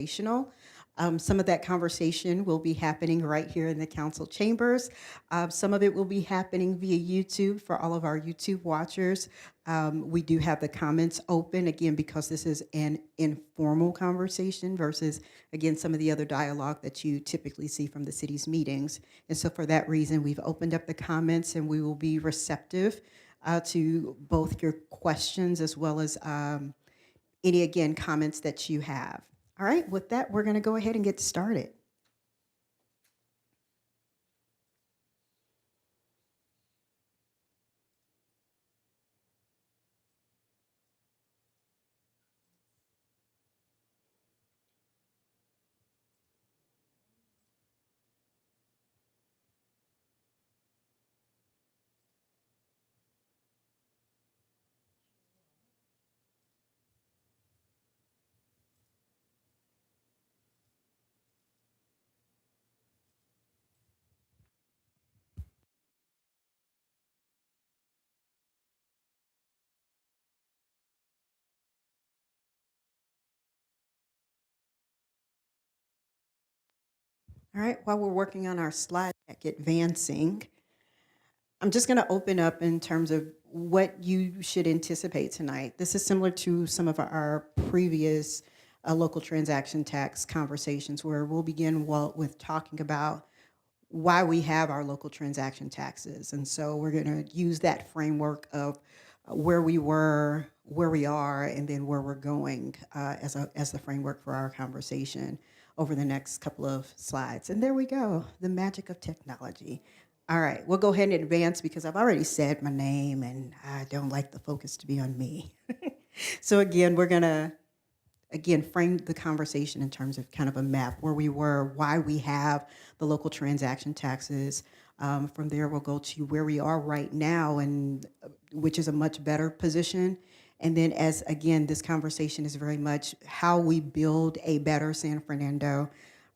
conversational. Some of that conversation will be happening right here in the council chambers. Some of it will be happening via YouTube for all of our YouTube watchers. We do have the comments open, again, because this is an informal conversation versus, again, some of the other dialogue that you typically see from the city's meetings. And so for that reason, we've opened up the comments and we will be receptive to both your questions as well as any, again, comments that you have. All right, with that, we're going to go ahead and get started. All right, while we're working on our slide deck advancing, I'm just going to open up in terms of what you should anticipate tonight. This is similar to some of our previous local transaction tax conversations where we'll begin with talking about why we have our local transaction taxes. And so we're going to use that framework of where we were, where we are, and then where we're going as the framework for our conversation over the next couple of slides. And there we go, the magic of technology. All right, we'll go ahead and advance because I've already said my name and I don't like the focus to be on me. So again, we're gonna frame the conversation in terms of kind of a map where we were, why we have the local transaction taxes. From there, we'll go to where we are right now, and which is a much better position. And then, as again, this conversation is very much how we build a better San Fernando.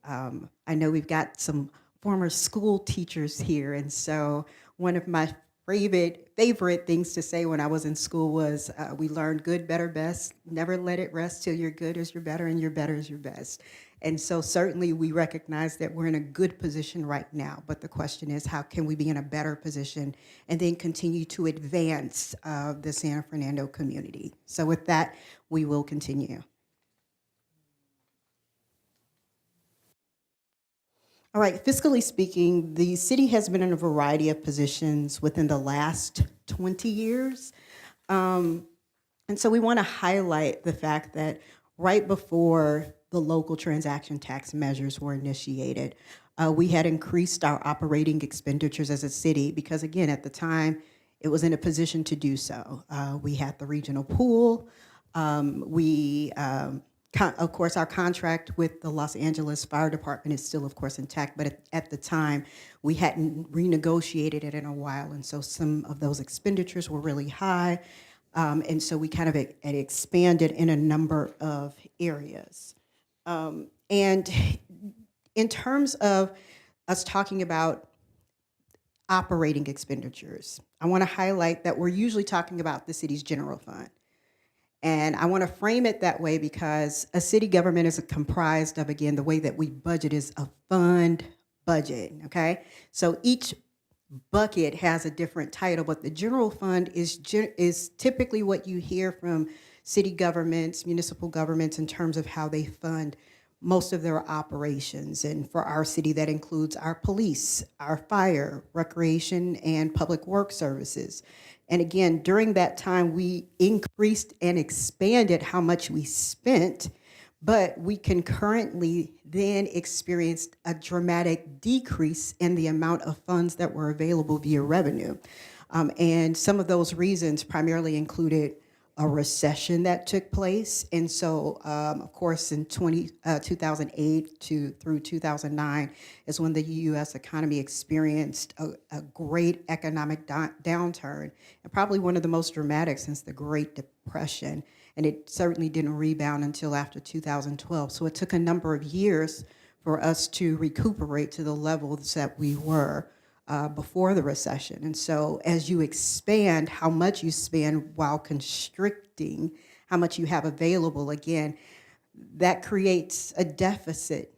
I know we've got some former school teachers here, and so one of my favorite things to say when I was in school was we learned good, better, best. Never let it rest till your good is your better and your better is your best. And so certainly we recognize that we're in a good position right now, but the question is how can we be in a better position and then continue to advance the San Fernando community. So with that, we will continue. All right, fiscally speaking, the city has been in a variety of positions within the last 20 years. Um, and so we want to highlight the fact that right before the local transaction tax measures were initiated, we had increased our operating expenditures as a city because, again, at the time, it was in a position to do so. We had the regional pool. Of course, our contract with the Los Angeles Fire Department is still, of course, intact, but at the time, we hadn't renegotiated it in a while, and so some of those expenditures were really high. And so we kind of had expanded in a number of areas. And in terms of us talking about operating expenditures, I want to highlight that we're usually talking about the city's general fund. And I want to frame it that way because a city government is comprised of, again, the way that we budget is a fund budget, okay? So each bucket has a different title, but the general fund is typically what you hear from city governments, municipal governments in terms of how they fund most of their operations. And for our city, that includes our police, our fire, recreation, and public work services. And again, during that time, we increased and expanded how much we spent, but we concurrently then experienced a dramatic decrease in the amount of funds that were available via revenue. And some of those reasons primarily included a recession that took place. And so, of course, in 2008 through 2009 is when the U.S. economy experienced a great economic downturn, and probably one of the most dramatic since the Great Depression. And it certainly didn't rebound until after 2012. So it took a number of years for us to recuperate to the levels that we were before the recession. And so as you expand how much you spend while constricting how much you have available, again, that creates a deficit.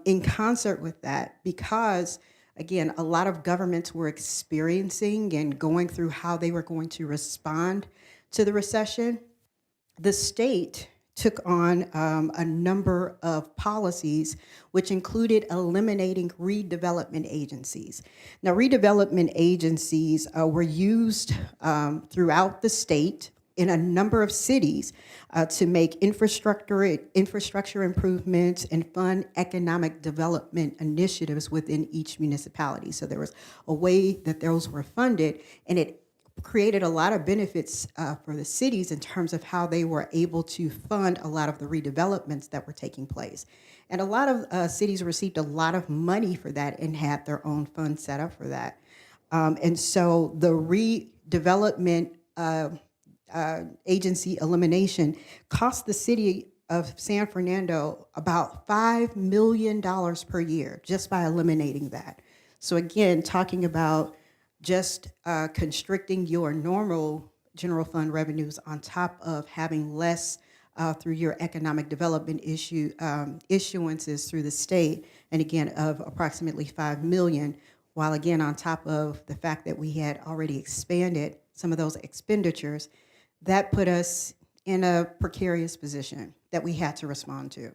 In concert with that, because again, a lot of governments were experiencing and going through how they were going to respond to the recession, the state took on a number of policies, which included eliminating redevelopment agencies. Now, redevelopment agencies were used throughout the state in a number of cities to make infrastructure improvements and fund economic development initiatives within each municipality. So there was a way that those were funded, and it created a lot of benefits for the cities in terms of how they were able to fund a lot of the redevelopments that were taking place. And a lot of cities received a lot of money for that and had their own fund set up for that. And so the redevelopment agency elimination cost the city of San Fernando about $5 million per year just by eliminating that. So again, talking about just constricting your normal general fund revenues on top of having less through your economic development issuances through the state, and again of approximately 5 million, while again on top of the fact that we had already expanded some of those expenditures, that put us in a precarious position that we had to respond to.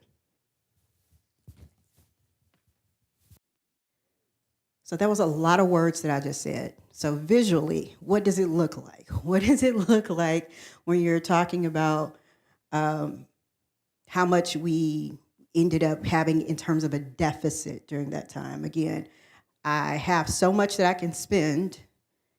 So that was a lot of words that I just said. So visually, what does it look like? What does it look like when you're talking about how much we ended up having in terms of a deficit during that time? Again, I have so much that I can spend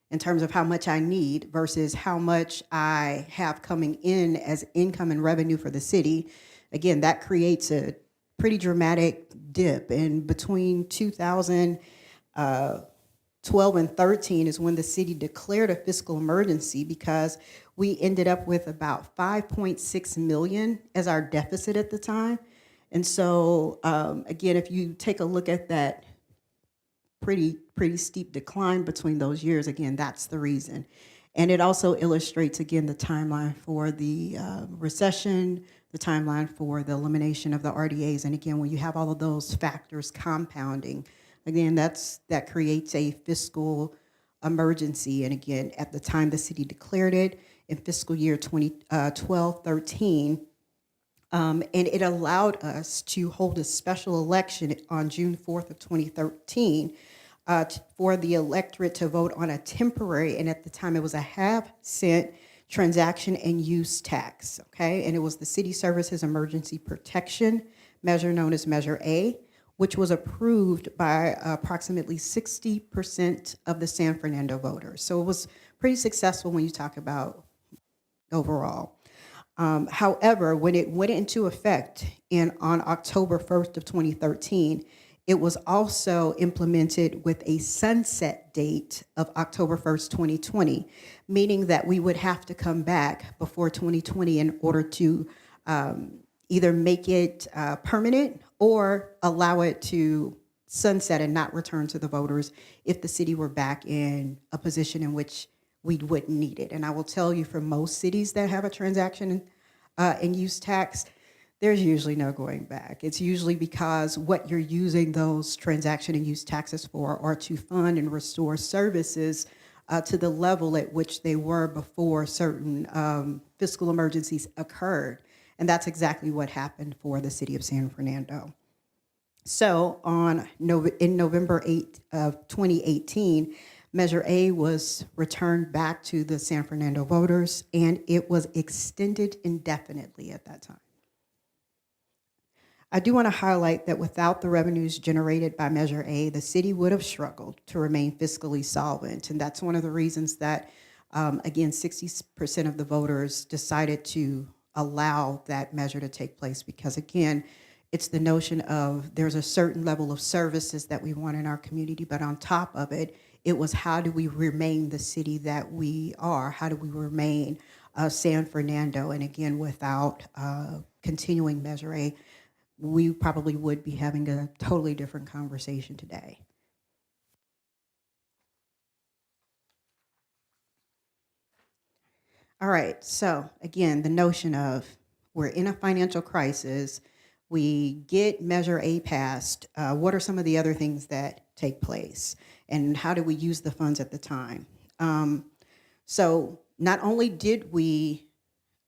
in terms of how much I need versus how much I have coming in as income and revenue for the city. Again, that creates a pretty dramatic dip. And between 2012 and 13 is when the city declared a fiscal emergency, because we ended up with about 5.6 million as our deficit at the time. And so again, if you take a look at that pretty steep decline between those years, again, that's the reason. And it also illustrates, again, the timeline for the recession, the timeline for the elimination of the RDAs. And again, when you have all of those factors compounding, again, that creates a fiscal emergency. And again, at the time the city declared it in fiscal year 2012-13, and it allowed us to hold a special election on June 4th of 2013 for the electorate to vote on a temporary, and at the time it was a half-cent transaction and use tax, okay? And it was the City Services Emergency Protection measure known as Measure A, which was approved by approximately 60% of the San Fernando voters. So it was pretty successful when you talk about overall. However, when it went into effect on October 1st of 2013, it was also implemented with a sunset date of October 1st, 2020, meaning that we would have to come back before 2020 in order to either make it permanent or allow it to sunset and not return to the voters if the city were back in a position in which we wouldn't need it. And I will tell you, for most cities that have a transaction and use tax, there's usually no going back. It's usually because what you're using those transaction and use taxes for are to fund and restore services to the level at which they were before certain fiscal emergencies occurred. And that's exactly what happened for the city of San Fernando. So in November 8th of 2018, Measure A was returned back to the San Fernando voters, and it was extended indefinitely at that time. I do want to highlight that without the revenues generated by Measure A, the city would have struggled to remain fiscally solvent. And that's one of the reasons that, again, 60% of the voters decided to allow that measure to take place, because, again, it's the notion of there's a certain level of services that we want in our community, but on top of it, it was how do we remain the city that we are? How do we remain San Fernando? And again, without continuing Measure A, we probably would be having a totally different conversation today. All right, so again, the notion of we're in a financial crisis, we get Measure A passed, what are some of the other things that take place? And how do we use the funds at the time? So not only did we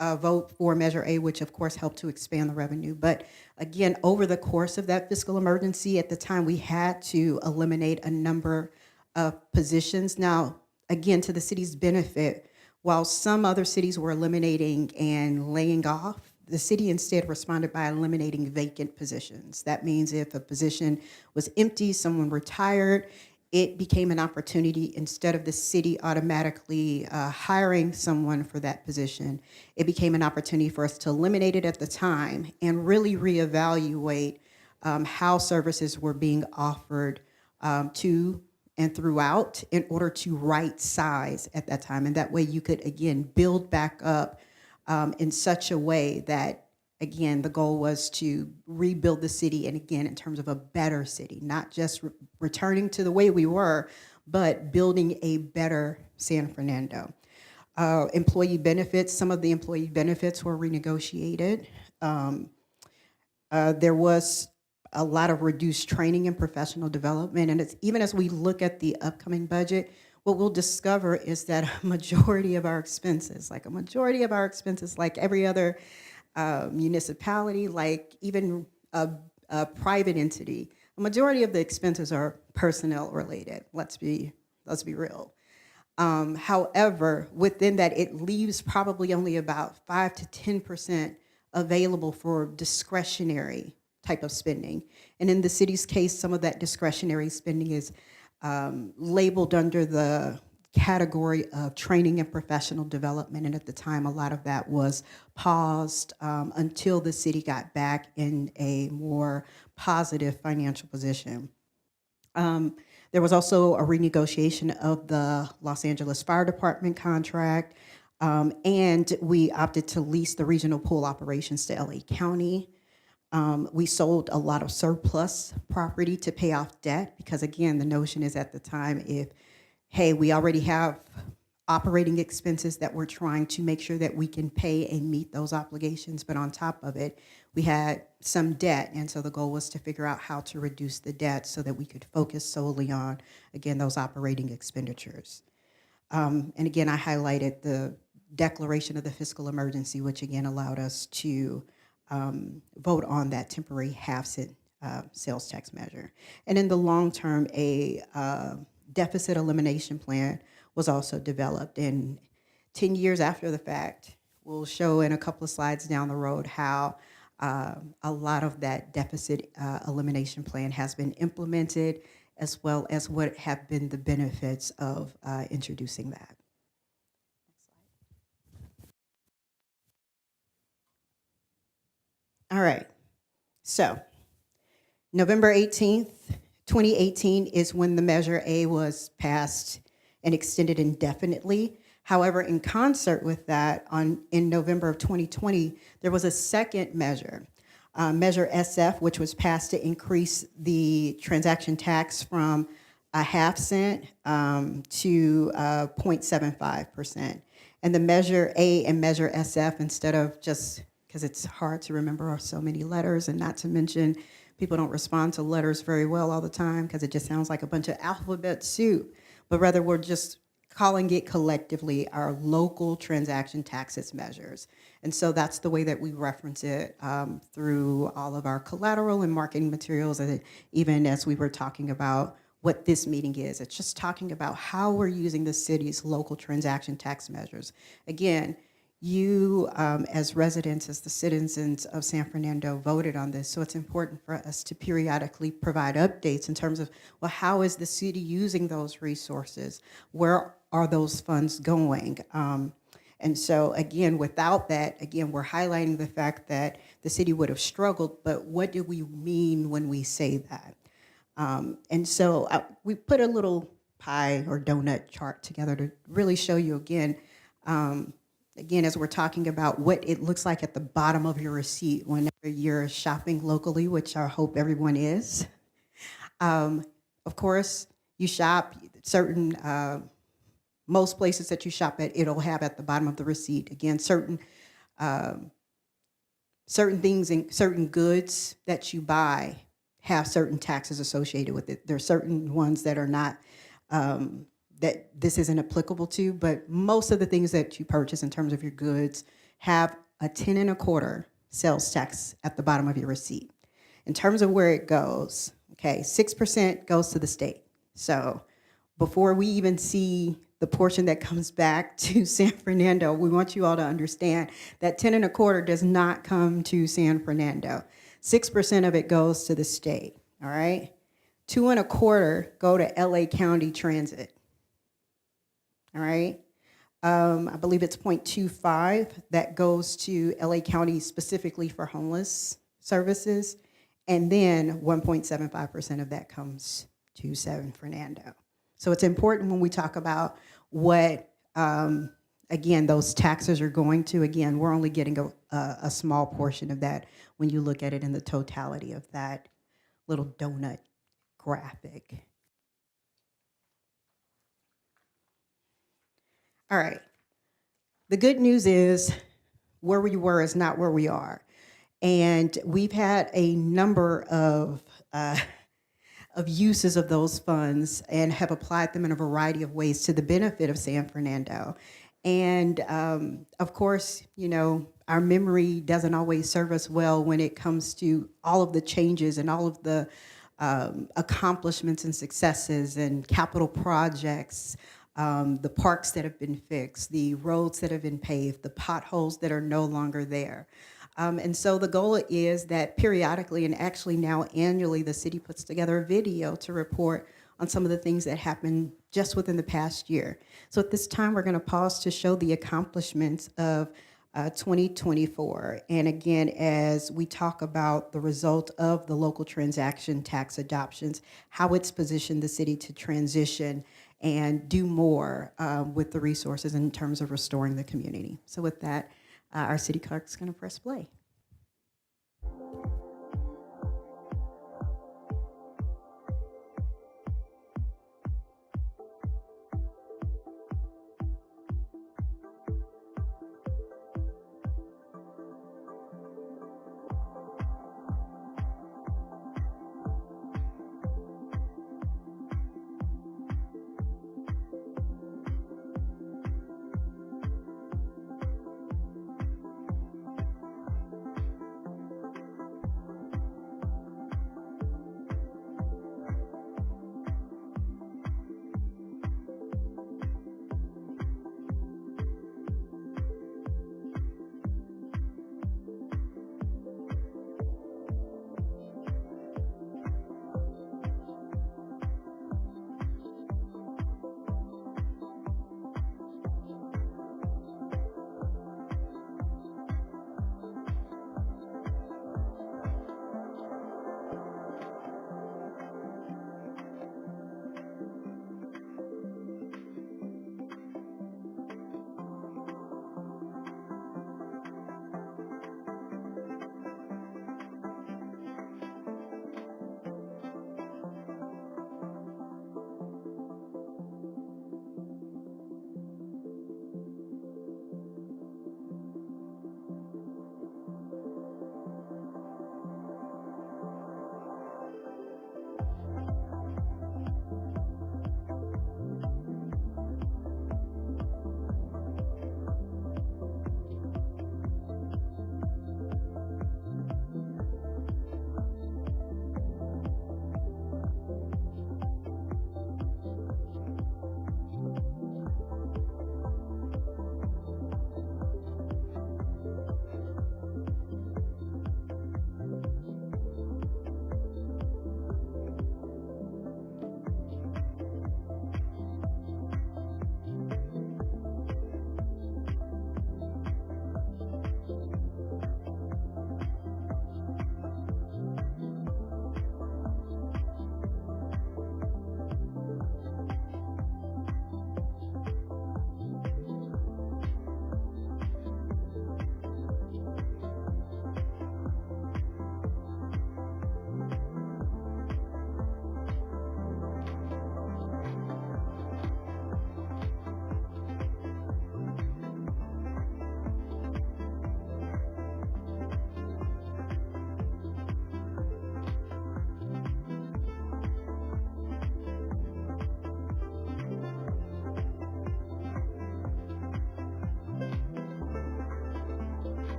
vote for Measure A, which of course helped to expand the revenue, but again, over the course of that fiscal emergency, at the time, we had to eliminate a number of positions. Now, again, to the city's benefit, while some other cities were eliminating and laying off, the city instead responded by eliminating vacant positions. That means if a position was empty, someone retired, it became an opportunity. Instead of the city automatically hiring someone for that position, it became an opportunity for us to eliminate it at the time and really reevaluate how services were being offered to and throughout in order to right size at that time. And that way you could, again, build back up in such a way that, again, the goal was to rebuild the city, and again, in terms of a better city, not just returning to the way we were, but building a better San Fernando. Employee benefits, some of the employee benefits were renegotiated. There was a lot of reduced training and professional development, and it's, even as we look at the upcoming budget, what we'll discover is that a majority of our expenses, like every other municipality, like even a private entity, a majority of the expenses are personnel related. Let's be real. However, within that, it leaves probably only about 5 to 10% available for discretionary type of spending. And in the city's case, some of that discretionary spending is labeled under the category of training and professional development. And at the time, a lot of that was paused until the city got back in a more positive financial position. There was also a renegotiation of the Los Angeles Fire Department contract, and we opted to lease the regional pool operations to LA County. We sold a lot of surplus property to pay off debt because, again, the notion is at the time, if, hey, we already have operating expenses that we're trying to make sure that we can pay and meet those obligations, but on top of it, we had some debt, and so the goal was to figure out how to reduce the debt so that we could focus solely on, again, those operating expenditures. And again, I highlighted the declaration of the fiscal emergency, which again allowed us to vote on that temporary half-cent sales tax measure. And in the long term, a deficit elimination plan was also developed. And 10 years after the fact, we'll show in a couple of slides down the road how a lot of that deficit elimination plan has been implemented, as well as what have been the benefits of introducing that. All right, so November 18th, 2018 is when the Measure A was passed and extended indefinitely. However, in concert with that, in November of 2020, there was a second measure, Measure SF, which was passed to increase the transaction tax from a half cent to 0.75%. And the Measure A and Measure SF, instead of just, because it's hard to remember so many letters, and not to mention people don't respond to letters very well all the time because it just sounds like a bunch of alphabet soup, but rather we're just calling it collectively our local transaction taxes measures. And so that's the way that we reference it through all of our collateral and marketing materials, and even as we were talking about what this meeting is. It's just talking about how we're using the city's local transaction tax measures. Again, you, as residents, as the citizens of San Fernando, voted on this, so it's important for us to periodically provide updates in terms of, well, how is the city using those resources? Where are those funds going? And so, again, without that, again, we're highlighting the fact that the city would have struggled, but what do we mean when we say that? And so we put a little pie or donut chart together to really show you again, again, as we're talking about what it looks like at the bottom of your receipt whenever you're shopping locally, which I hope everyone is. Of course, you shop certain, most places that you shop at, it'll have at the bottom of the receipt, again, certain certain things and certain goods that you buy have certain taxes associated with it. There are certain ones that are not, that this isn't applicable to, but most of the things that you purchase in terms of your goods have a 10 and a quarter sales tax at the bottom of your receipt. In terms of where it goes, okay, 6% goes to the state. So before we even see the portion that comes back to San Fernando, we want you all to understand that 10 and a quarter does not come to San Fernando. 6% of it goes to the state, all right? 2 and a quarter go to LA County Transit, all right? I believe it's 0.25 that goes to LA County specifically for homeless services. And then 1.75% of that comes to San Fernando. So it's important when we talk about what, again, those taxes are going to. Again, we're only getting a small portion of that when you look at it in the totality of that little donut graphic. All right. The good news is where we were is not where we are. And we've had a number of uses of those funds and have applied them in a variety of ways to the benefit of San Fernando. And of course, you know, our memory doesn't always serve us well when it comes to all of the changes and all of the accomplishments and successes and capital projects, the parks that have been fixed, the roads that have been paved, the potholes that are no longer there. And so the goal is that periodically, and actually now annually, the city puts together a video to report on some of the things that happened just within the past year. So at this time, we're going to pause to show the accomplishments of 2024. And again, as we talk about the result of the local transaction tax adoptions, how it's positioned the city to transition and do more with the resources in terms of restoring the community. So with that, our city clerk is going to press play.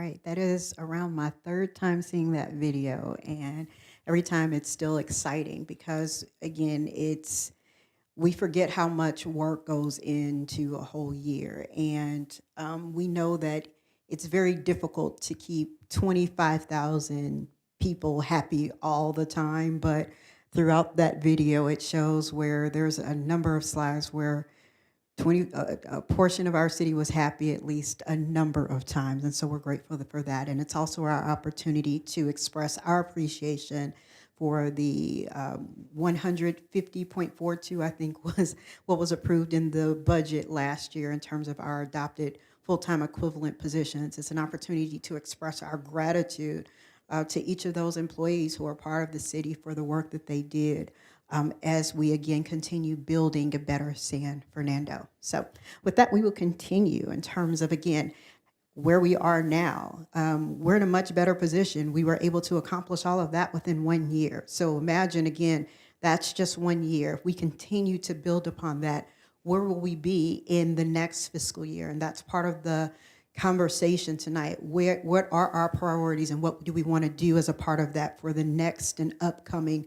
right. That is around my third time seeing that video, and every time it's still exciting because, again, it's we forget how much work goes into a whole year. And we know that it's very difficult to keep 25,000 people happy all the time. But throughout that video, it shows where there's a number of slides where a portion of our city was happy at least a number of times. And so we're grateful for that. And it's also our opportunity to express our appreciation for the 150.42, I think, was what was approved in the budget last year in terms of our adopted full-time equivalent positions. It's an opportunity to express our gratitude to each of those employees who are part of the city for the work that they did as we again continue building a better San Fernando. So with that, we will continue in terms of, again, where we are now. We're in a much better position. We were able to accomplish all of that within 1 year. So imagine, again, that's just 1 year. If we continue to build upon that, where will we be in the next fiscal year? And that's part of the conversation tonight. What are our priorities and what do we want to do as a part of that for the next and upcoming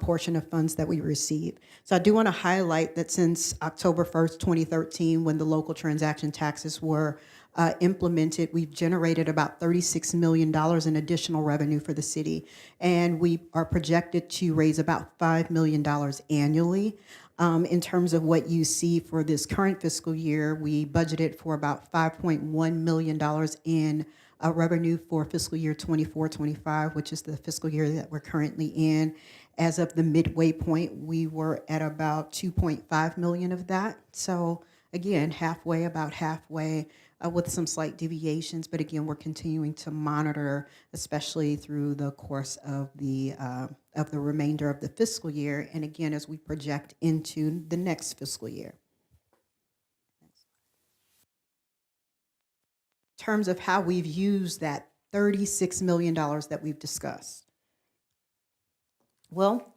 portion of funds that we receive? So I do want to highlight that since October 1st, 2013, when the local transaction taxes were implemented, we've generated about $36 million in additional revenue for the city. And we are projected to raise about $5 million annually. In terms of what you see for this current fiscal year, we budgeted for about $5.1 million in revenue for fiscal year 24-25, which is the fiscal year that we're currently in. As of the midway point, we were at about 2.5 million of that. So again, about halfway, with some slight deviations. But again, we're continuing to monitor, especially through the course of the remainder of the fiscal year, and again, as we project into the next fiscal year. In terms of how we've used that $36 million that we've discussed. Well,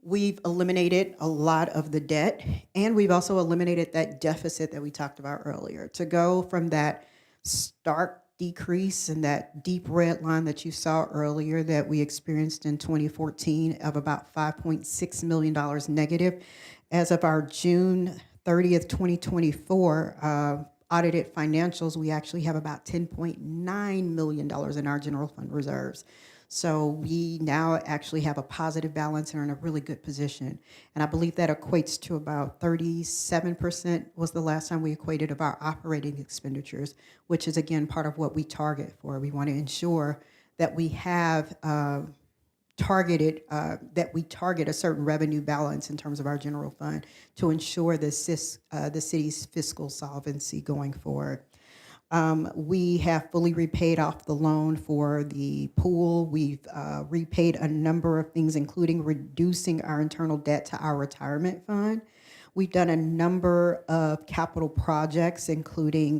we've eliminated a lot of the debt, and we've also eliminated that deficit that we talked about earlier. To go from that stark decrease and that deep red line that you saw earlier that we experienced in 2014 of about $5.6 million negative, as of our June 30th, 2024 audited financials, we actually have about $10.9 million in our general fund reserves. So we now actually have a positive balance and are in a really good position. And I believe that equates to about 37% was the last time we equated of our operating expenditures, which is, again, part of what we target for. We want to ensure that we have target a certain revenue balance in terms of our general fund to ensure the city's fiscal solvency going forward. We have fully repaid off the loan for the pool. We've repaid a number of things, including reducing our internal debt to our retirement fund. We've done a number of capital projects, including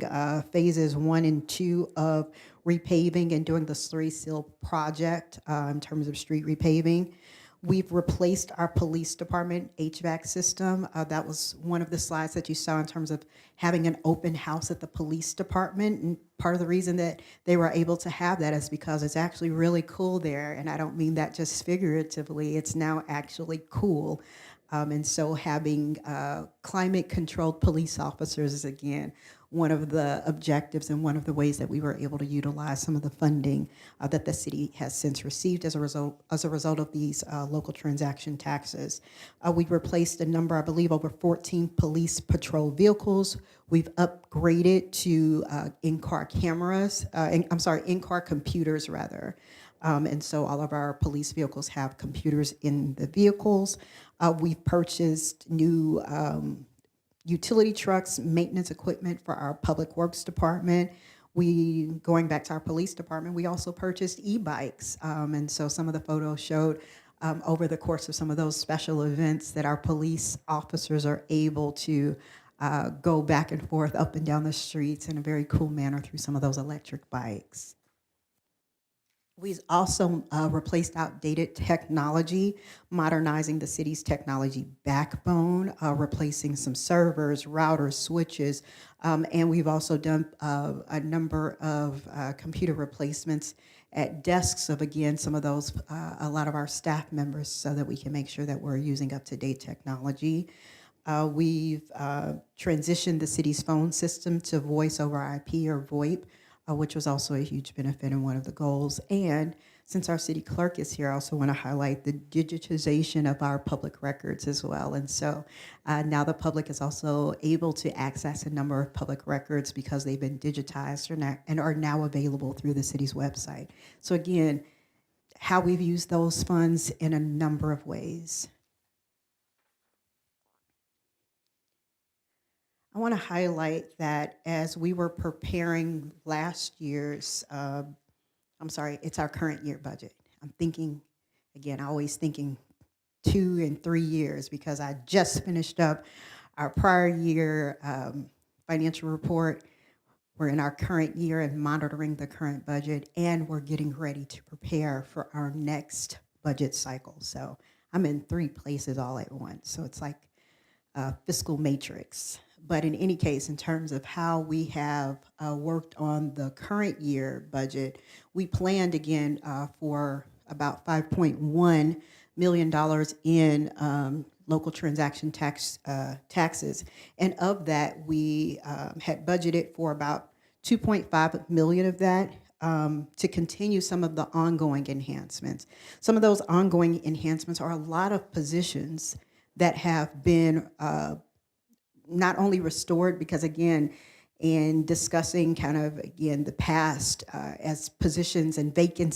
phases 1 and 2 of repaving and doing the Slurry Seal project in terms of street repaving. We've replaced our police department HVAC system. That was one of the slides that you saw in terms of having an open house at the police department. And part of the reason that they were able to have that is because it's actually really cool there. And I don't mean that just figuratively, it's now actually cool. And so having climate-controlled police officers is, again, one of the objectives and one of the ways that we were able to utilize some of the funding that the city has since received as a result of these local transaction taxes. We replaced a number, I believe, over 14 police patrol vehicles. We've upgraded to in-car cameras, in-car computers, rather. And so all of our police vehicles have computers in the vehicles. We've purchased new utility trucks, maintenance equipment for our public works department. Going back to our police department, we also purchased e-bikes. And so some of the photos showed over the course of some of those special events that our police officers are able to go back and forth up and down the streets in a very cool manner through some of those electric bikes. We also replaced outdated technology, modernizing the city's technology backbone, replacing some servers, routers, switches, and we've also done a number of computer replacements at desks of, again, some of those, a lot of our staff members, so that we can make sure that we're using up-to-date technology. We've transitioned the city's phone system to voice over IP or VoIP, which was also a huge benefit and one of the goals. And since our city clerk is here, I also want to highlight the digitization of our public records as well. And so now the public is also able to access a number of public records because they've been digitized and are now available through the city's website. So again, how we've used those funds in a number of ways. I want to highlight that as we were preparing last year's, it's our current year budget. I'm thinking, again, I always thinking 2 and 3 years because I just finished up our prior year financial report. We're in our current year and monitoring the current budget, and we're getting ready to prepare for our next budget cycle. So I'm in 3 places all at once. So it's like fiscal matrix. But in any case, in terms of how we have worked on the current year budget, we planned again for about $5.1 million in local transaction taxes. And of that, we had budgeted for about 2.5 million of that to continue some of the ongoing enhancements. Some of those ongoing enhancements are a lot of positions that have been not only restored, because again, in discussing kind of, again, the past, as positions and vacant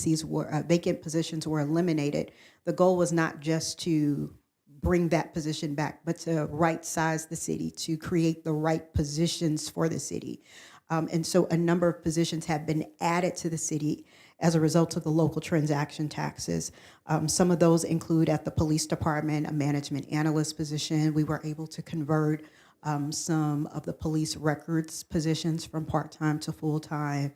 positions were eliminated, the goal was not just to bring that position back, but to right-size the city, to create the right positions for the city. And so a number of positions have been added to the city as a result of the local transaction taxes. Some of those include at the police department, a management analyst position. We were able to convert some of the police records positions from part-time to full-time.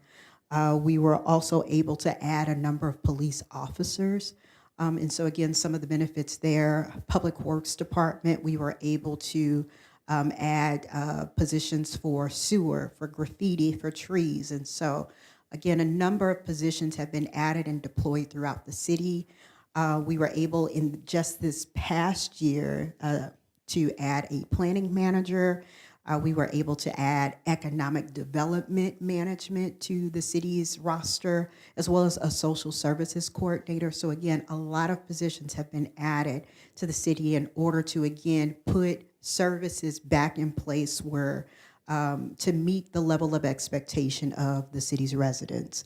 We were also able to add a number of police officers. And so again, some of the benefits there, Public Works Department, we were able to add positions for sewer, for graffiti, for trees. And so again, a number of positions have been added and deployed throughout the city. We were able in just this past year to add a planning manager. We were able to add economic development management to the city's roster, as well as a social services coordinator. So again, a lot of positions have been added to the city in order to, again, put services back in place where to meet the level of expectation of the city's residents.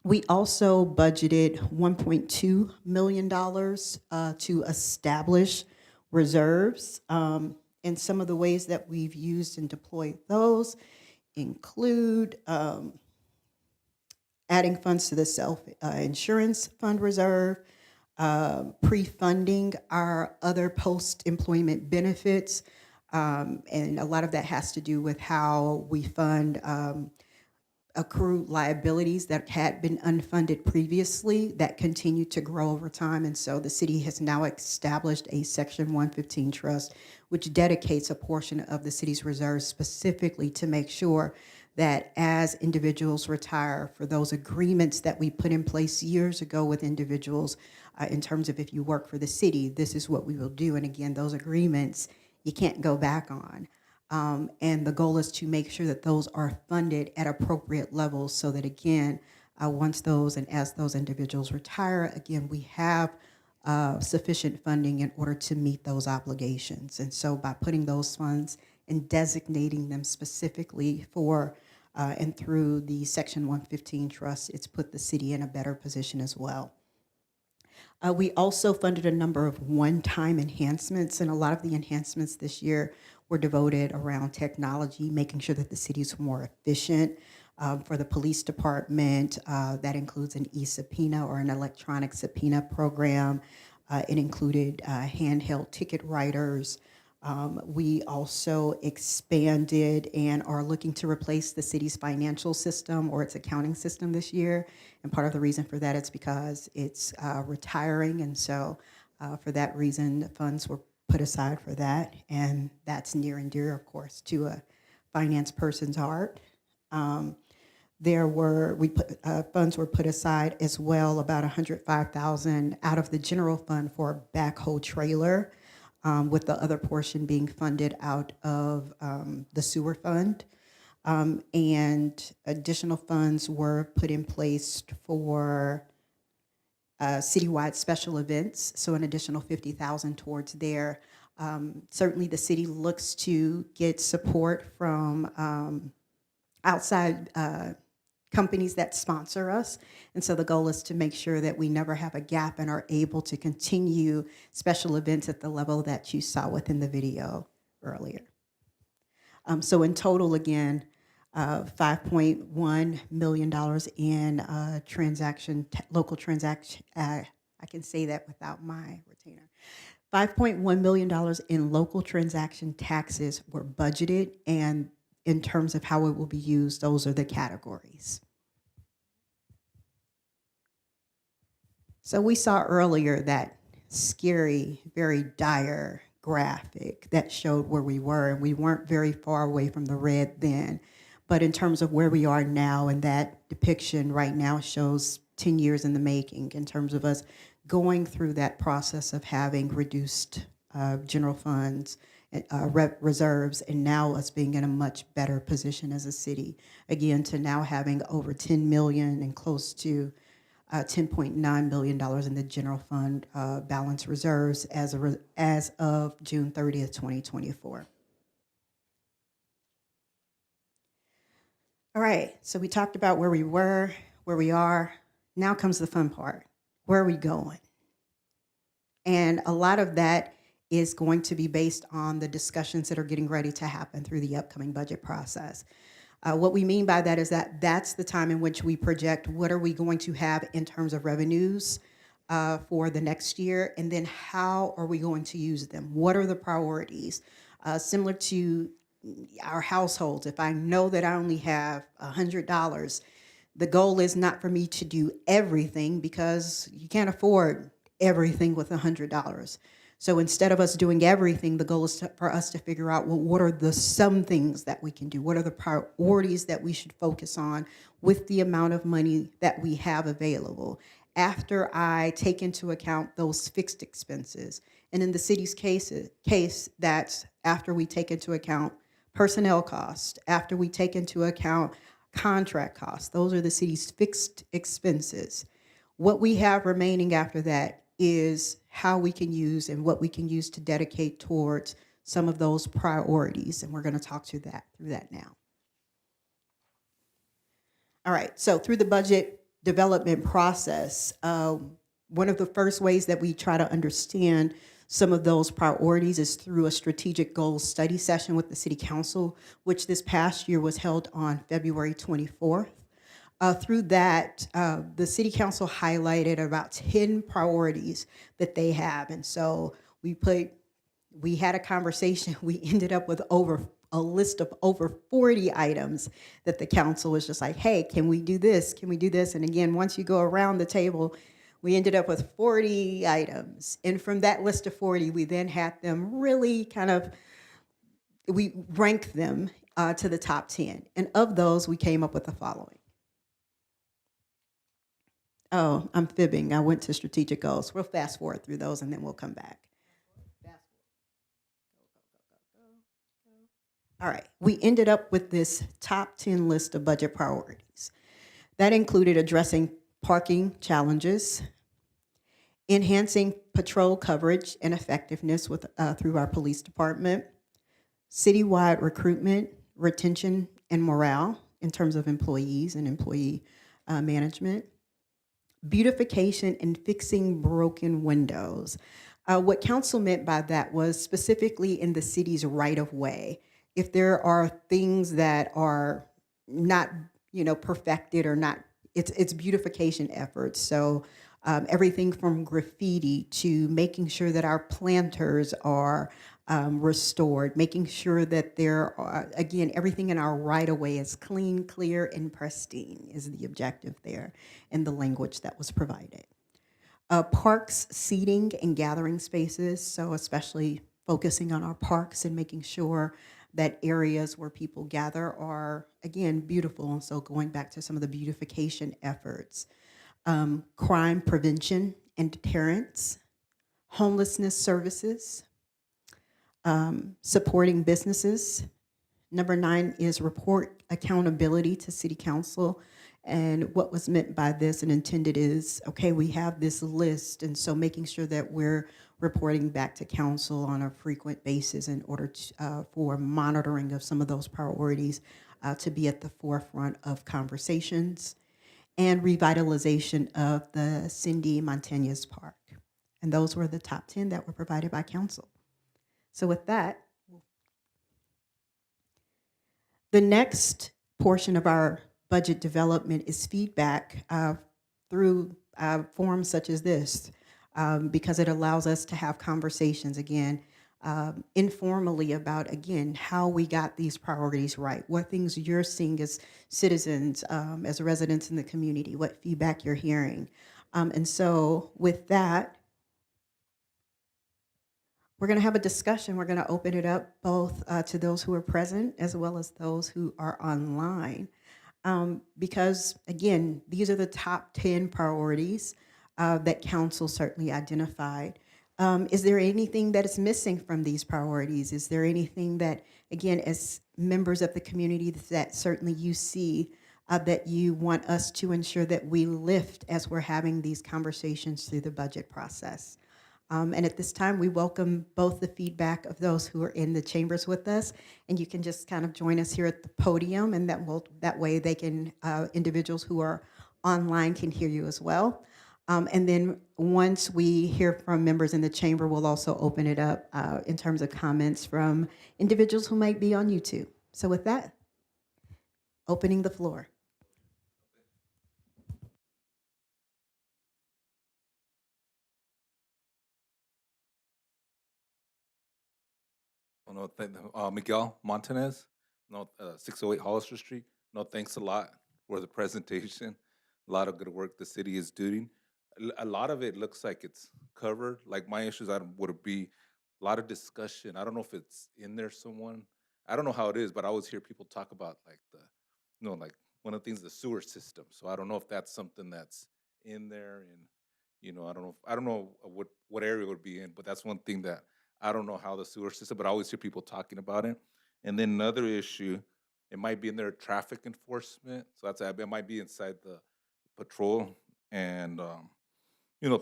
We also budgeted $1.2 million to establish reserves. And some of the ways that we've used and deployed those include adding funds to the self-insurance fund reserve, pre-funding our other post-employment benefits, and a lot of that has to do with how we fund accrued liabilities that had been unfunded previously that continue to grow over time. And so the city has now established a Section 115 trust, which dedicates a portion of the city's reserves specifically to make sure that as individuals retire, for those agreements that we put in place years ago with individuals in terms of if you work for the city, this is what we will do. And again, those agreements you can't go back on. And the goal is to make sure that those are funded at appropriate levels so that, again, once those and as those individuals retire, again, we have sufficient funding in order to meet those obligations. And so by putting those funds and designating them specifically for and through the Section 115 trust, it's put the city in a better position as well. We also funded a number of one-time enhancements, and a lot of the enhancements this year were devoted around technology, making sure that the city's more efficient. For the police department, that includes an e-subpoena or an electronic subpoena program. It included handheld ticket writers. We also expanded and are looking to replace the city's financial system or its accounting system this year. And part of the reason for that is because it's retiring. And so for that reason, funds were put aside for that. And that's near and dear, of course, to a finance person's heart. Funds were put aside as well, about 105,000 out of the general fund for a backhoe trailer, with the other portion being funded out of the sewer fund. And additional funds were put in place for citywide special events, so an additional 50,000 towards there. Certainly, the city looks to get support from outside companies that sponsor us. And so the goal is to make sure that we never have a gap and are able to continue special events at the level that you saw within the video earlier. So in total, again, $5.1 million in local transaction, I can say that without my retainer. $5.1 million in local transaction taxes were budgeted, and in terms of how it will be used, those are the categories. So we saw earlier that scary, very dire graphic that showed where we were, and we weren't very far away from the red then. But in terms of where we are now, and that depiction right now shows 10 years in the making in terms of us going through that process of having reduced general funds, reserves, and now us being in a much better position as a city. Again, to now having over 10 million and close to $10.9 million in the general fund balance reserves as of June 30th, 2024. All right, so we talked about where we were, where we are. Now comes the fun part. Where are we going? And a lot of that is going to be based on the discussions that are getting ready to happen through the upcoming budget process. What we mean by that is that that's the time in which we project what are we going to have in terms of revenues for the next year, and then how are we going to use them? What are the priorities? Similar to our households, if I know that I only have $100, the goal is not for me to do everything because you can't afford everything with $100. So instead of us doing everything, the goal is for us to figure out, well, what are some things that we can do? What are the priorities that we should focus on with the amount of money that we have available? After I take into account those fixed expenses, and in the city's case, that's after we take into account personnel costs, after we take into account contract costs, those are the city's fixed expenses. What we have remaining after that is how we can use and what we can use to dedicate towards some of those priorities. And we're going to talk through that now. All right, so through the budget development process, one of the first ways that we try to understand some of those priorities is through a strategic goals study session with the City Council, which this past year was held on February 24th. Through that, the City Council highlighted about 10 priorities that they have. And so we had a conversation. We ended up with a list of over 40 items that the council was just like, hey, can we do this? Can we do this? And again, once you go around the table, we ended up with 40 items. And from that list of 40, we then had them really we ranked them to the top 10. And of those, we came up with the following. Oh, I'm fibbing. I went to strategic goals. We'll fast forward through those and then we'll come back. All right, we ended up with this top 10 list of budget priorities. That included addressing parking challenges, enhancing patrol coverage and effectiveness through our police department, citywide recruitment, retention, and morale in terms of employees and employee management, beautification and fixing broken windows. What council meant by that was specifically in the city's right-of-way. If there are things that are not, perfected or not, it's beautification efforts. So everything from graffiti to making sure that our planters are restored, making sure that there are, again, everything in our right of way is clean, clear, and pristine is the objective there in the language that was provided. Parks, seating, and gathering spaces, so especially focusing on our parks and making sure that areas where people gather are, again, beautiful. And so going back to some of the beautification efforts, crime prevention and deterrence, homelessness services, supporting businesses. Number 9 is report accountability to city council. And what was meant by this and intended is, okay, we have this list, and so making sure that we're reporting back to council on a frequent basis in order to, for monitoring of some of those priorities to be at the forefront of conversations, and revitalization of the Cindy Montañez Park. And those were the top 10 that were provided by council. So with that, the next portion of our budget development is feedback through forums such as this, because it allows us to have conversations again informally about, again, how we got these priorities right, what things you're seeing as citizens, as residents in the community, what feedback you're hearing. And so with that, we're going to have a discussion. We're going to open it up both to those who are present as well as those who are online. Because, again, these are the top 10 priorities that council certainly identified. Is there anything that is missing from these priorities? Is there anything that, again, as members of the community, that certainly you see that you want us to ensure that we lift as we're having these conversations through the budget process? And at this time, we welcome both the feedback of those who are in the chambers with us, and you can just kind of join us here at the podium, and that way they can, individuals who are online can hear you as well. And then once we hear from members in the chamber, we'll also open it up in terms of comments from individuals who might be on YouTube. So with that, opening the floor. Oh, no, Miguel Montanez, no, 608 Hollister Street. No, thanks a lot for the presentation. A lot of good work the city is doing. A lot of it looks like it's covered. Like my issues, would be a lot of discussion. I don't know if it's in there someone. I don't know how it is, but I always hear people talk about like like one of the things, the sewer system. So I don't know if that's something that's in there, and I don't know what area it would be in, but that's one thing that I don't know how the sewer system, but I always hear people talking about it. And then another issue, it might be in their traffic enforcement. So it might be inside the patrol and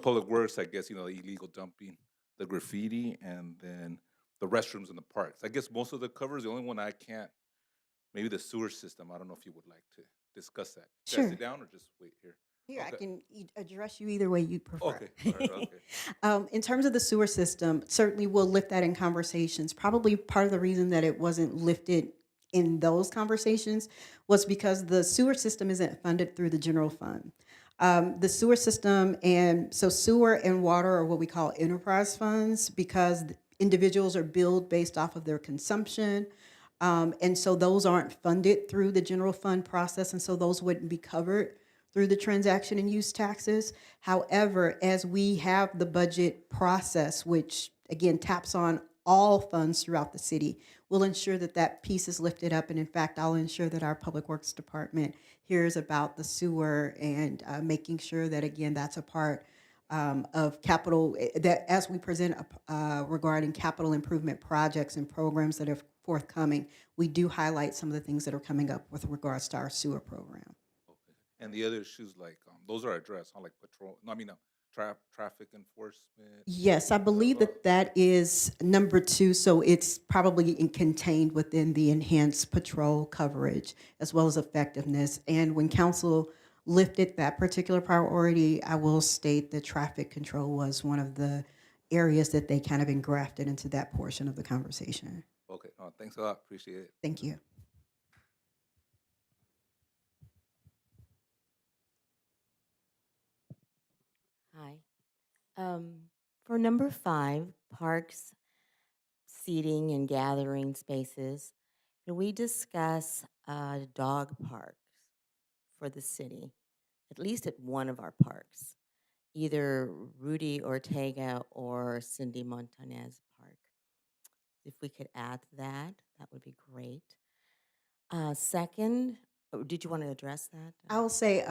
public works. I guess the illegal dumping, the graffiti, and then the restrooms in the parks. I guess most of the covers. The only one I can't, maybe the sewer system. I don't know if you would like to discuss that. Should I Sure. sit down or just wait here? Here, I Okay. can address you either way you prefer. Okay. All right. Okay. In terms of the sewer system, certainly we'll lift that in conversations. Probably part of the reason that it wasn't lifted in those conversations was because the sewer system isn't funded through the general fund. The sewer system, and so sewer and water are what we call enterprise funds because individuals are billed based off of their consumption. And so those aren't funded through the general fund process, and so those wouldn't be covered through the transaction and use taxes. However, as we have the budget process, which again taps on all funds throughout the city, we'll ensure that that piece is lifted up. And in fact, I'll ensure that our Public Works Department hears about the sewer and making sure that, again, that's a part of capital, that as we present regarding capital improvement projects and programs that are forthcoming, we do highlight some of the things that are coming up with regards to our sewer program. Okay. And the other issues, like those are addressed, huh? Like patrol. No, I mean, traffic enforcement. Yes, I believe Uh, that that is number 2, so it's probably contained within the enhanced patrol coverage as well as effectiveness. And when council lifted that particular priority, I will state that traffic control was one of the areas that they kind of engrafted into that portion of the conversation. okay. Thanks a lot. Appreciate it. Thank you. Hi. For number 5, parks, seating and gathering spaces, can we discuss dog parks for the city, at least at one of our parks, either Rudy Ortega or Cindy Montanez Park? If we could add that, that would be great. Second, did you want to address that? I'll say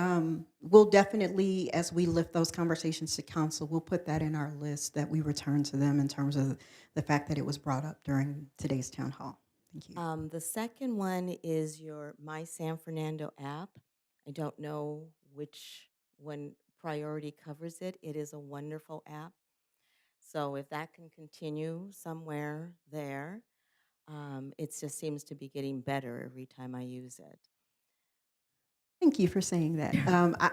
we'll definitely, as we lift those conversations to council, we'll put that in our list that we return to them in terms of the fact that it was brought up during today's town hall. Thank you. The second one is your My San Fernando app. I don't know which one priority covers it. It is a wonderful app. So if that can continue somewhere there, it just seems to be getting better every time I use it. Thank you for saying that.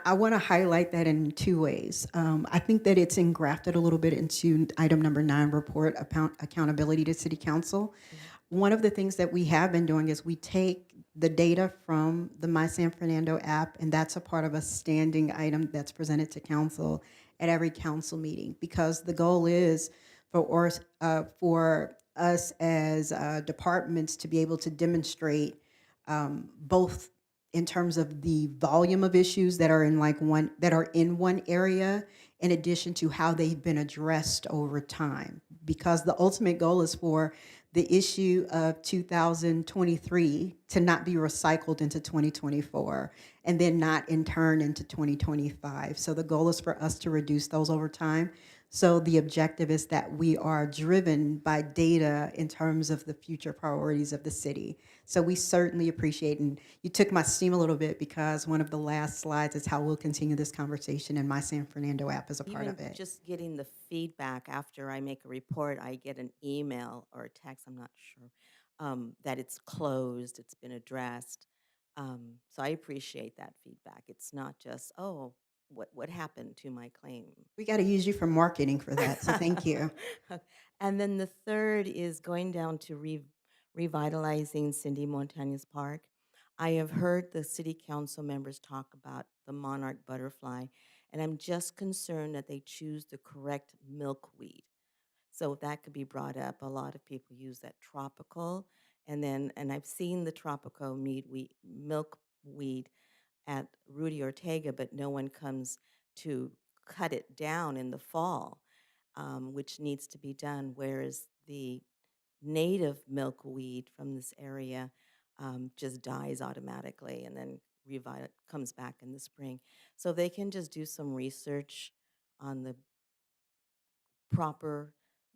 I want to highlight that in two ways. I think that it's engrafted a little bit into item number 9, report accountability to city council. One of the things that we have been doing is we take the data from the My San Fernando app, and that's a part of a standing item that's presented to council at every council meeting, because the goal is for us as departments to be able to demonstrate both in terms of the volume of issues that are in one area, in addition to how they've been addressed over time, because the ultimate goal is for the issue of 2023 to not be recycled into 2024 and then not in turn into 2025. So the goal is for us to reduce those over time. So the objective is that we are driven by data in terms of the future priorities of the city. So we certainly appreciate, and you took my steam a little bit, because one of the last slides is how we'll continue this conversation, and My San Fernando app is a part Even of it. just getting the feedback after I make a report, I get an email or a text, I'm not sure, that it's closed, it's been addressed. So I appreciate that feedback. It's not just, oh, what happened to my claim? We got to use you for marketing for that, so thank you. And then the third is going down to revitalizing Cindy Montañez Park. I have heard the city council members talk about the monarch butterfly, and I'm just concerned that they choose the correct milkweed. So that could be brought up. A lot of people use that tropical, and I've seen the tropical milkweed at Rudy Ortega, but no one comes to cut it down in the fall, which needs to be done. Whereas the native milkweed from this area just dies automatically and then comes back in the spring. So they can just do some research on the proper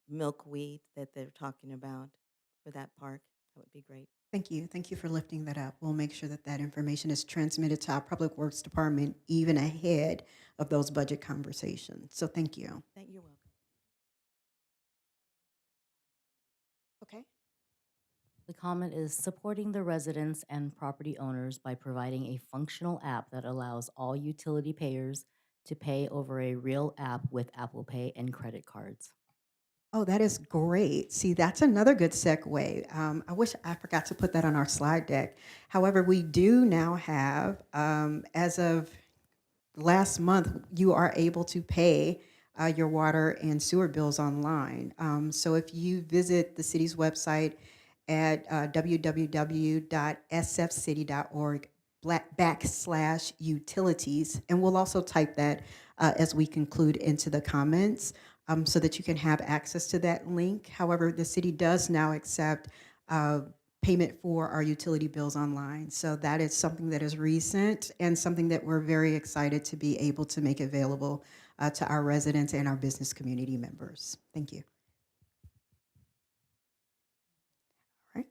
milkweed that they're talking about for that park. That would be great. Thank you. Thank you for lifting that up. We'll make sure that that information is transmitted to our Public Works Department even ahead of those budget conversations. So thank you. You're welcome. Okay. The comment is supporting the residents and property owners by providing a functional app that allows all utility payers to pay over a real app with Apple Pay and credit cards. Oh, that is great. See, that's another good segue. I wish I forgot to put that on our slide deck. However, we do now have, as of last month, you are able to pay your water and sewer bills online. So if you visit the city's website at www.sfcity.org/utilities, and we'll also type that as we conclude into the comments, so that you can have access to that link. However, the city does now accept payment for our utility bills online. So that is something that is recent and something that we're very excited to be able to make available to our residents and our business community members. Thank you. All right.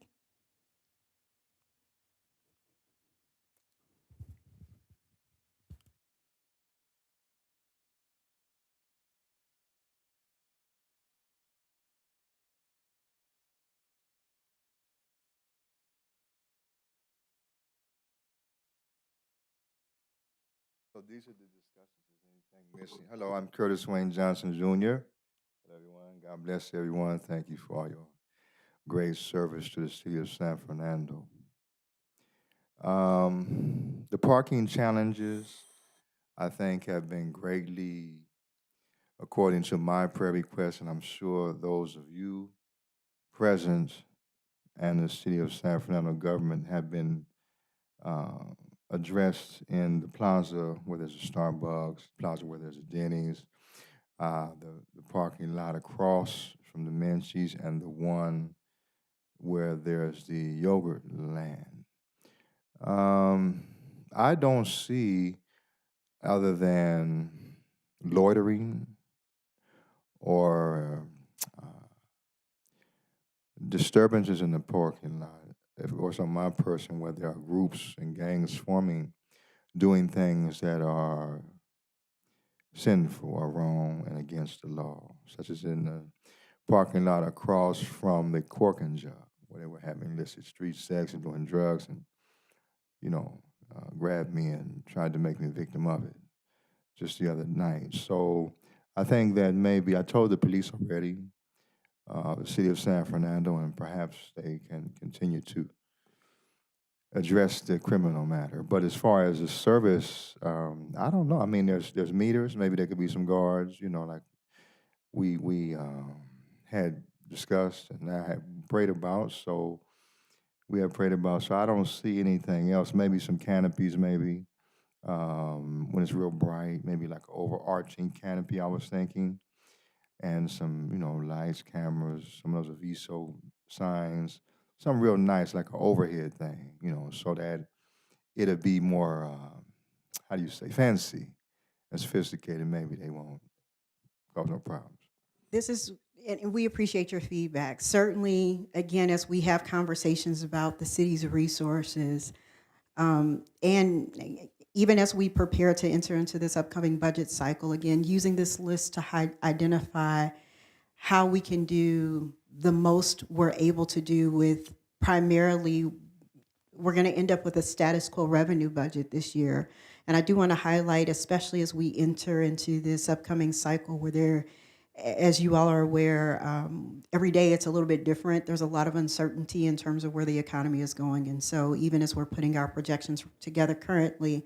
So these are the discussions. Is anything missing? Hello, I'm Curtis Wayne Johnson Jr. Hello, everyone. God bless everyone. Thank you for all your great service to the city of San Fernando. The parking challenges, I think, have been greatly, according to my prayer request, and I'm sure those of you presence and the city of San Fernando government have been uh, addressed in the plaza where there's a Starbucks, plaza where there's a Denny's, the parking lot across from the Menchie's, and the one where there's the yogurt land. Um, I don't see, other than loitering or disturbances in the parking lot, if it was on my person where there are groups and gangs forming, doing things that are sinful or wrong and against the law, such as in the parking lot across from the Corking job, where they were having illicit street sex and doing drugs and, grabbed me and tried to make me a victim of it just the other night. So I think that maybe I told the police already, the city of San Fernando, and perhaps they can continue to address the criminal matter. But as far as the service, I don't know. I mean, there's meters. Maybe there could be some guards. Like we had discussed and I had prayed about. So we have prayed about. So I don't see anything else. Maybe some canopies. Maybe when it's real bright. Maybe like an overarching canopy. I was thinking, and some lights, cameras, some of those Aviso signs. Something real nice, like an overhead thing, so that it'll be more, how do you say, fancy and sophisticated. Maybe they won't cause no problems. This is, and we appreciate your feedback. Certainly, again, as we have conversations about the city's resources, and even as we prepare to enter into this upcoming budget cycle, again, using this list to identify how we can do the most we're able to do with primarily, we're going to end up with a status quo revenue budget this year. And I do want to highlight, especially as we enter into this upcoming cycle where there, as you all are aware, every day it's a little bit different. There's a lot of uncertainty in terms of where the economy is going. And so even as we're putting our projections together currently,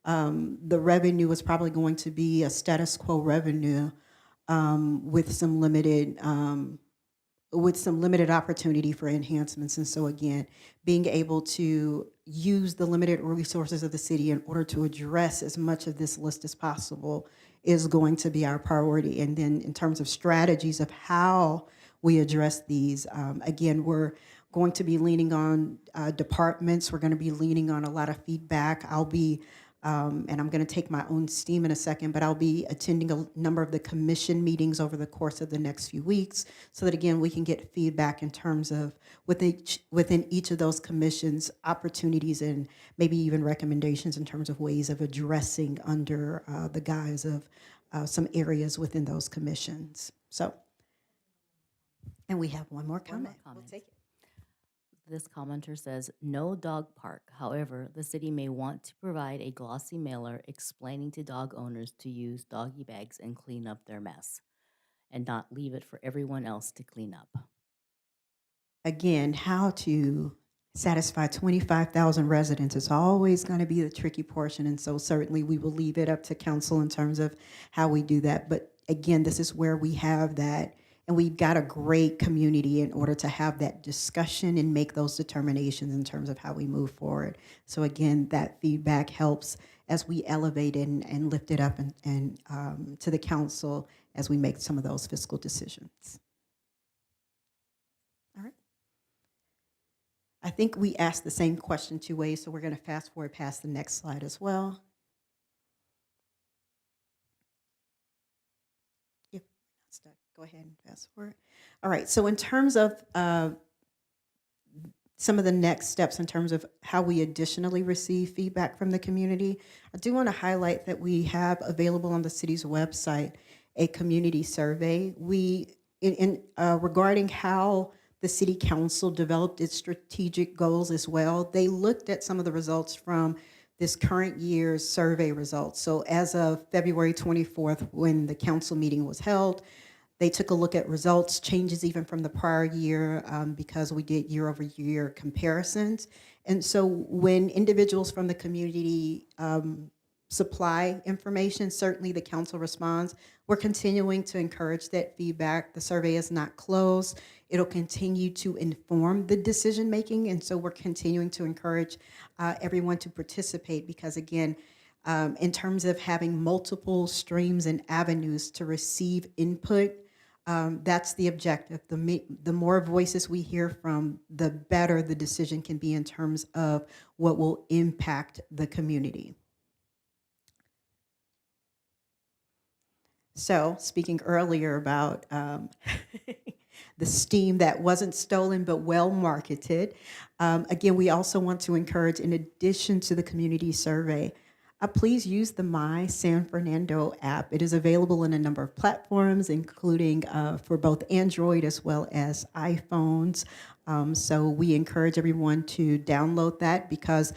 the revenue is probably going to be a status quo revenue with some limited opportunity for enhancements. And so again, being able to use the limited resources of the city in order to address as much of this list as possible is going to be our priority. And then in terms of strategies of how we address these, again, we're going to be leaning on departments. We're going to be leaning on a lot of feedback. I'll be and I'm going to take my own steam in a second, but I'll be attending a number of the commission meetings over the course of the next few weeks so that, again, we can get feedback in terms of within each of those commissions, opportunities and maybe even recommendations in terms of ways of addressing under the guise of some areas within those commissions. So, and we have one more comment. We'll comment. take it. This commenter says, no dog park. However, the city may want to provide a glossy mailer explaining to dog owners to use doggy bags and clean up their mess and not leave it for everyone else to clean up. Again, how to satisfy 25,000 residents is always going to be the tricky portion. And so certainly we will leave it up to council in terms of how we do that. But again, this is where we have that. And we've got a great community in order to have that discussion and make those determinations in terms of how we move forward. So again, that feedback helps as we elevate it and lift it up and to the council as we make some of those fiscal decisions. All right. I think we asked the same question two ways, so we're going to fast forward past the next slide as well. Stuck. Go ahead and fast forward. All right, so in terms of some of the next steps in terms of how we additionally receive feedback from the community, I do want to highlight that we have available on the city's website a community survey. Regarding how the city council developed its strategic goals as well, they looked at some of the results from this current year's survey results. So as of February 24th, when the council meeting was held, they took a look at results, changes even from the prior year, because we did year-over-year comparisons. And so when individuals from the community supply information, certainly the council responds. we're continuing to encourage that feedback. The survey is not closed. It'll continue to inform the decision making, and so we're continuing to encourage everyone to participate because, again, in terms of having multiple streams and avenues to receive input, that's the objective. The more voices we hear from, the better the decision can be in terms of what will impact the community. So, speaking earlier about the STEAM that wasn't stolen but well marketed, again, we also want to encourage, in addition to the community survey, please use the My San Fernando app. It is available in a number of platforms, including for both Android as well as iPhones. So we encourage everyone to download that because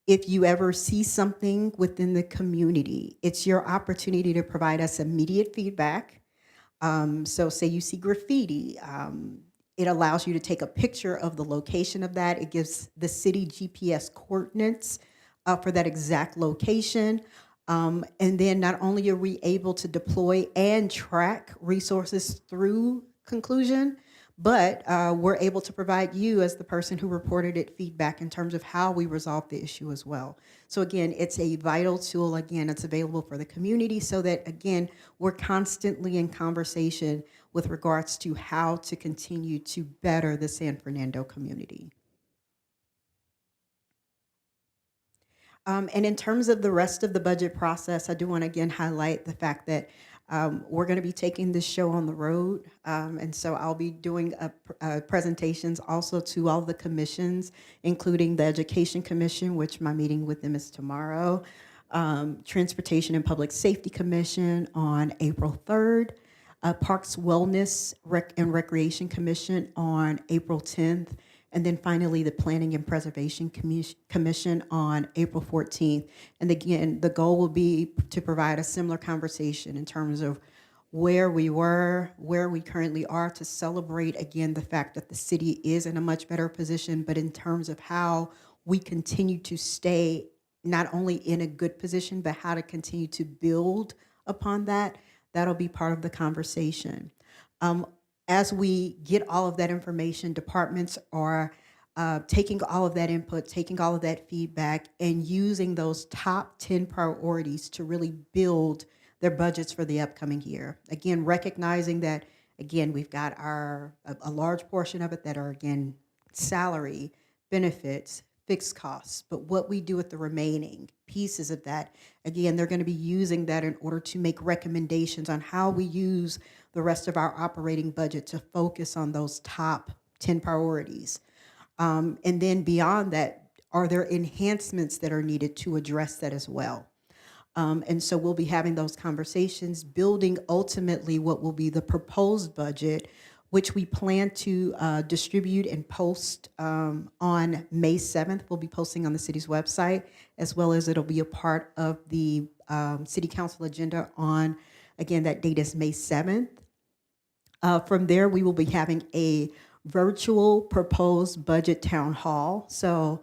if you ever see something within the community, it's your opportunity to provide us immediate feedback. So say you see graffiti, it allows you to take a picture of the location of that. It gives the city GPS coordinates for that exact location. And then not only are we able to deploy and track resources through conclusion, but we're able to provide you as the person who reported it feedback in terms of how we resolve the issue as well. So again, it's a vital tool. Again, it's available for the community so that, again, we're constantly in conversation with regards to how to continue to better the San Fernando community. And in terms of the rest of the budget process, I do want to again highlight the fact that we're going to be taking this show on the road. And so I'll be doing presentations also to all the commissions, including the Education Commission, which my meeting with them is tomorrow, Transportation and Public Safety Commission on April 3rd, Parks, Wellness and Recreation Commission on April 10th, and then finally the Planning and Preservation Commission on April 14th. And again, the goal will be to provide a similar conversation in terms of where we were, where we currently are, to celebrate, again, the fact that the city is in a much better position, but in terms of how we continue to stay not only in a good position, but how to continue to build upon that. That'll be part of the conversation. As we get all of that information, departments are taking all of that input, taking all of that feedback, and using those top 10 priorities to really build their budgets for the upcoming year. Again, recognizing that, again, we've got a large portion of it that are, again, salary, benefits, fixed costs, but what we do with the remaining pieces of that, again, they're going to be using that in order to make recommendations on how we use the rest of our operating budget to focus on those top 10 priorities. And then beyond that, are there enhancements that are needed to address that as well? And so we'll be having those conversations, building ultimately what will be the proposed budget, which we plan to distribute and post on May 7th. We'll be posting on the city's website, as well as it'll be a part of the city council agenda on, again, that date is May 7th. From there, we will be having a virtual proposed budget town hall. So,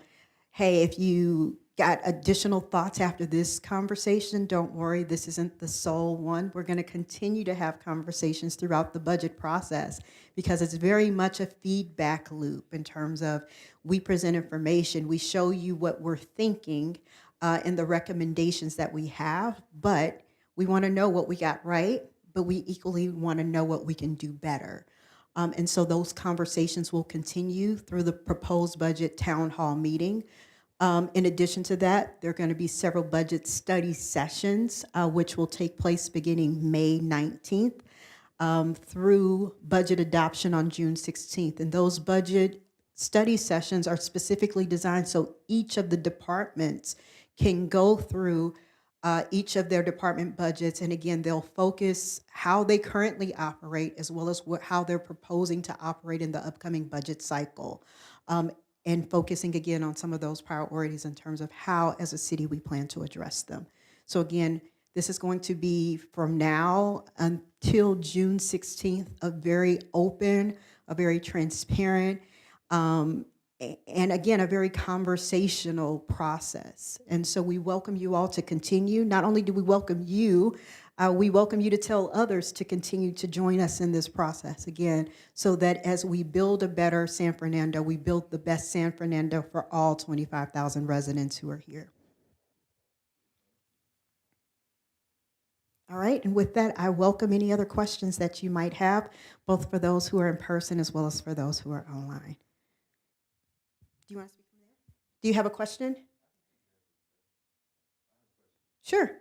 hey, if you got additional thoughts after this conversation, don't worry, this isn't the sole one. We're going to continue to have conversations throughout the budget process because it's very much a feedback loop in terms of we present information, we show you what we're thinking and the recommendations that we have, but we want to know what we got right, but we equally want to know what we can do better. And so those conversations will continue through the proposed budget town hall meeting. In addition to that, there are going to be several budget study sessions, which will take place beginning May 19th through budget adoption on June 16th. And those budget study sessions are specifically designed so each of the departments can go through each of their department budgets. And again, they'll focus how they currently operate as well as how they're proposing to operate in the upcoming budget cycle. And focusing again on some of those priorities in terms of how, as a city, we plan to address them. So again, this is going to be from now until June 16th, a very open, a very transparent, and again, a very conversational process. And so we welcome you all to continue. Not only do we welcome you We welcome you to tell others to continue to join us in this process again, so that as we build a better San Fernando, we build the best San Fernando for all 25,000 residents who are here. All right, and with that, I welcome any other questions that you might have, both for those who are in person as well as for those who are online. Do you want to speak from there? Do you have a question? Sure.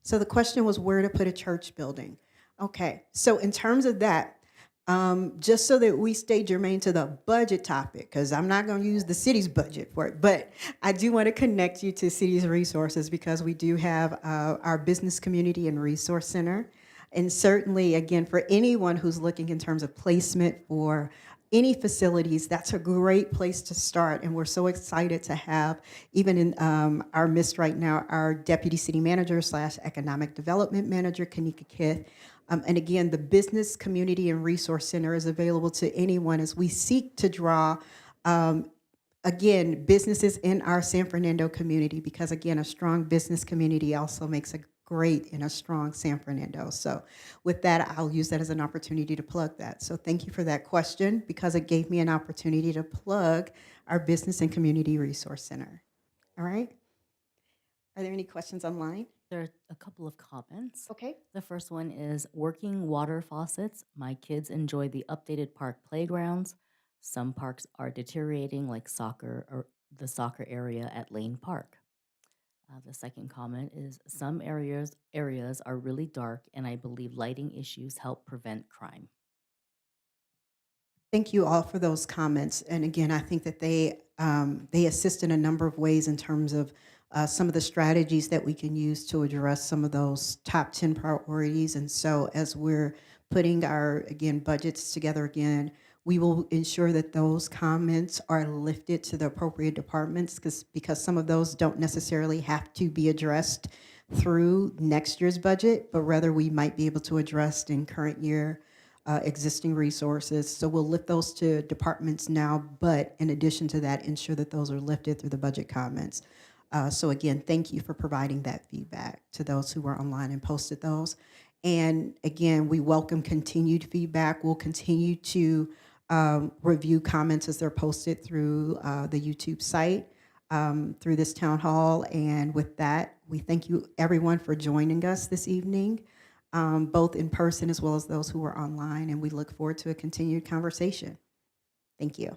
So the question was where to put a church building. Okay, so in terms of that, just so that we stay germane to the budget topic, because I'm not going to use the city's budget for it, but I do want to connect you to city's resources because we do have our business community and resource center. And certainly, again, for anyone who's looking in terms of placement for any facilities, that's a great place to start. And we're so excited to have, even in our midst right now, our Deputy City Manager / Economic Development Manager, Kanika Kith. And again, the Business Community and Resource Center is available to anyone as we seek to draw, again, businesses in our San Fernando community, because again, a strong business community also makes a great and a strong San Fernando. So with that, I'll use that as an opportunity to plug that. So thank you for that question, because it gave me an opportunity to plug our Business and Community Resource Center. All right? Are there any questions online? There are a couple of comments. Okay. The first one is working water faucets. My kids enjoy the updated park playgrounds. Some parks are deteriorating, like soccer or the soccer area at Lane Park. The second comment is some areas are really dark, and I believe lighting issues help prevent crime. Thank you all for those comments. And again, I think that they assist in a number of ways in terms of some of the strategies that we can use to address some of those top 10 priorities. And so as we're putting our, again, budgets together again, we will ensure that those comments are lifted to the appropriate departments because some of those don't necessarily have to be addressed through next year's budget, but rather we might be able to address in current year existing resources. So we'll lift those to departments now, but in addition to that, ensure that those are lifted through the budget comments. So again, thank you for providing that feedback to those who were online and posted those. And again, we welcome continued feedback. We'll continue to review comments as they're posted through the YouTube site, through this town hall. And with that, we thank you everyone for joining us this evening, both in person as well as those who are online. And we look forward to a continued conversation. Thank you.